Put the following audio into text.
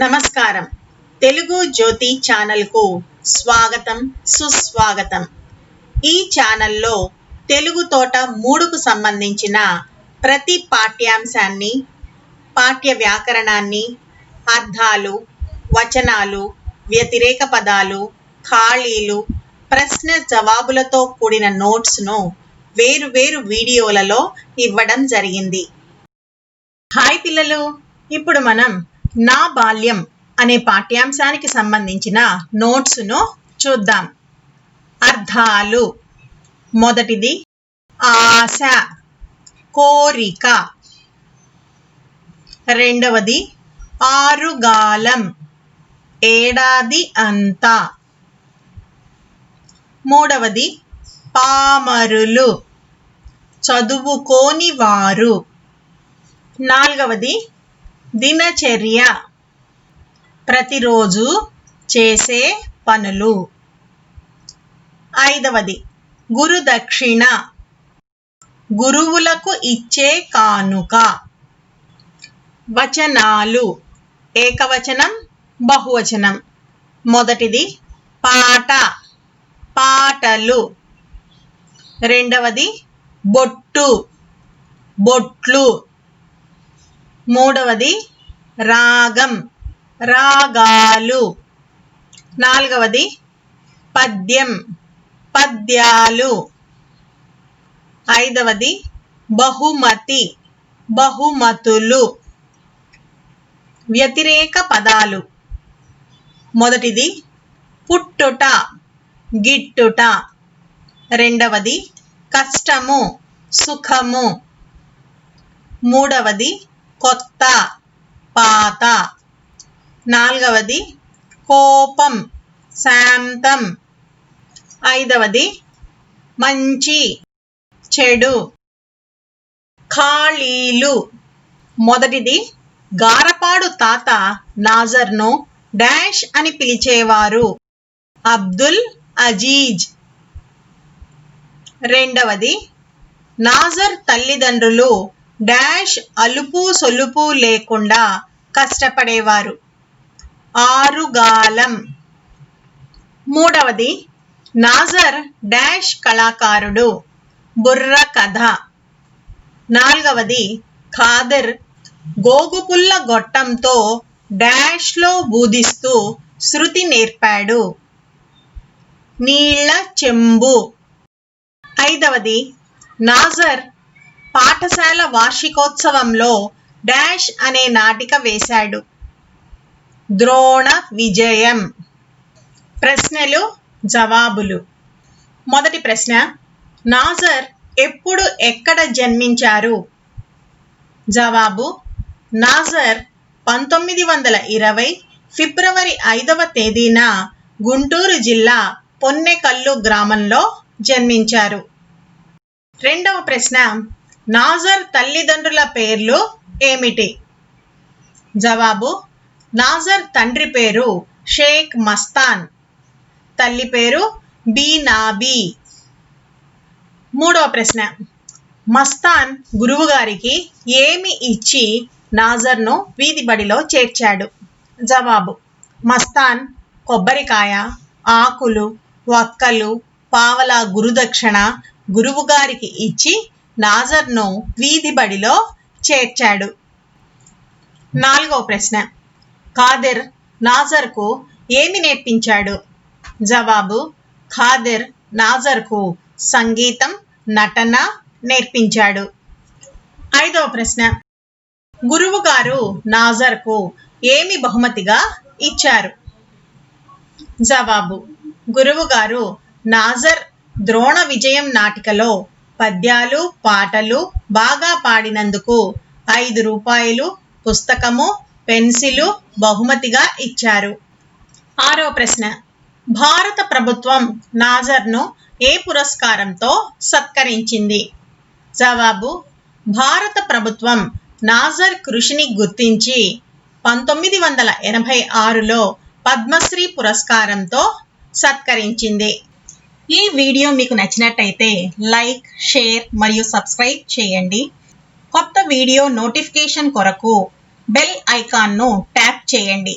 నమస్కారం. తెలుగు జ్యోతి ఛానల్కు స్వాగతం, సుస్వాగతం. ఈ ఛానల్లో తెలుగు తోట 3కు సంబంధించిన ప్రతి పాఠ్యాంశాన్ని, పాఠ్య వ్యాకరణాన్ని, అర్థాలు, వచనాలు, వ్యతిరేక పదాలు, ఖాళీలు, ప్రశ్న జవాబులతో కూడిన నోట్స్ను వేరు వీడియోలలో ఇవ్వడం జరిగింది. హాయ్ పిల్లలు, ఇప్పుడు మనం నా బాల్యం అనే పాఠ్యాంశానికి సంబంధించిన నోట్స్ను చూద్దాం. అర్థాలు. మొదటిది ఆశ, కోరిక. రెండవది ఆరుగాలం, ఏడాది అంతా. మూడవది పామరులు, చదువుకోని వారు. నాలుగవది దినచర్య, ప్రతిరోజు చేసే పనులు. ఐదవది గురుదక్షిణ, గురువులకు ఇచ్చే కానుక. వచనాలు. ఏకవచనం, బహువచనం. మొదటిది పాట, పాటలు. రెండవది బొట్టు, బొట్లు. మూడవది రాగం, రాగాలు. నాలుగవది పద్యం, పద్యాలు. ఐదవది బహుమతి, బహుమతులు. వ్యతిరేక పదాలు. మొదటిది పుట్టుట, గిట్టుట. రెండవది కష్టము, సుఖము. మూడవది కొత్త, పాత. నాలుగవది కోపం, శాంతం. ఐదవది మంచి, చెడు. ఖాళీలు. మొదటిది గారపాడు తాత నాజర్ను డాష్ అని పిలిచేవారు. అబ్దుల్ అజీజ్. రెండవది నాజర్ తల్లిదండ్రులు డాష్ అలుపు సొలుపు లేకుండా కష్టపడేవారు. ఆరుగాలం. మూడవది నాజర్ డాష్ కళాకారుడు. బుర్ర కథ. నాలుగవది ఖాదర్ గోగుపుల్ల గొట్టంతో డాష్లో ఊదిస్తూ శృతి నేర్పాడు. నీళ్ల చెంబు. ఐదవది నాజర్ పాఠశాల వార్షికోత్సవంలో డాష్ అనే నాటిక వేశాడు. ద్రోణ విజయం. ప్రశ్నలు, జవాబులు. మొదటి ప్రశ్న, నాజర్ ఎప్పుడు ఎక్కడ జన్మించారు? జవాబు, నాజర్ 1920 ఫిబ్రవరి 5వ తేదీన గుంటూరు జిల్లా పొన్నెకల్లు గ్రామంలో జన్మించారు. రెండవ ప్రశ్న, నాజర్ తల్లిదండ్రుల పేర్లు ఏమిటి? జవాబు, నాజర్ తండ్రి పేరు షేక్ మస్తాన్, తల్లి పేరు బీనాబీ. మూడవ ప్రశ్న, మస్తాన్ గురువు గారికి ఏమి ఇచ్చి నాజర్ను వీధి బడిలో చేర్చాడు? జవాబు, మస్తాన్ కొబ్బరికాయ, ఆకులు, వక్కలు, పావలా గురుదక్షిణ గురువు గారికి ఇచ్చి నాజర్ను వీధి బడిలో చేర్చాడు. నాలుగవ ప్రశ్న, ఖాదర్ నాజర్కు ఏమి నేర్పించాడు? జవాబు, ఖాదర్ నాజర్కు సంగీతం, నటన నేర్పించాడు. ఐదవ ప్రశ్న, గురువు గారు నాజర్కు ఏమి బహుమతిగా ఇచ్చారు? జవాబు, గురువు గారు నాజర్ ద్రోణ విజయం నాటికలో పద్యాలు, పాటలు బాగా పాడినందుకు 5 రూపాయలు, పుస్తకము, పెన్సిలు బహుమతిగా ఇచ్చారు. ఆరవ ప్రశ్న, భారత ప్రభుత్వం నాజర్ను ఏ పురస్కారంతో సత్కరించింది? జవాబు, భారత ప్రభుత్వం నాజర్ కృషిని గుర్తించి 1986లో పద్మశ్రీ పురస్కారంతో సత్కరించింది. ఈ వీడియో మీకు నచ్చినట్టయితే లైక్, షేర్ మరియు సబ్స్క్రైబ్ చేయండి. కొత్త వీడియో నోటిఫికేషన్ కొరకు బెల్ ఐకాన్ను ట్యాప్ చేయండి.